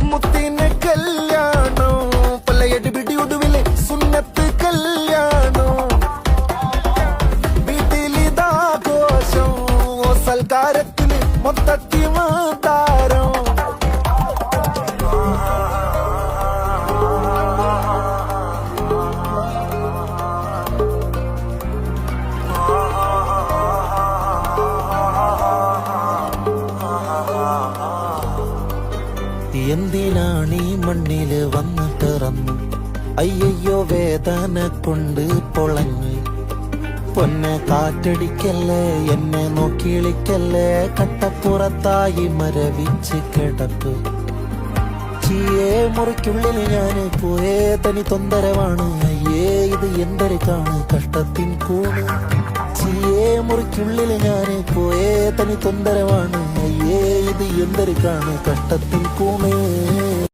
മുത്തിന് കല്യാണം പല്ലയടി പിടി ഒടുവില് സുന്നത്ത് കല്യാണം വീട്ടിലിതാഘോഷം സൽക്കാരത്തിന് മൊത്തത്തിൽ മാതാരം എന്തിനാണീ മണ്ണില് വന്നിട്ടിറന്നു അയ്യോ വേദന കൊണ്ട് പൊളഞ്ഞ് പൊന്നെ കാറ്റടിക്കല്ലേ എന്നെ നോക്കിളിക്കല്ലേ കട്ടപ്പുറത്തായി മരവിച്ച് കിടപ്പ് ചീയേ മുറിക്കുള്ളിൽ ഞാന് പോയേ തനി തൊന്തരവാണ് അയ്യേ ഇത് എന്തൊരുക്കാണ് കഷ്ടത്തിൻ കൂണ് ചീയേ മുറിക്കുള്ളിൽ ഞാന് പോയേ തനി തൊന്തരവാണ് അയ്യേ ഇത് എന്തൊരുക്കാണ് കഷ്ടത്തിൻ കൂണ്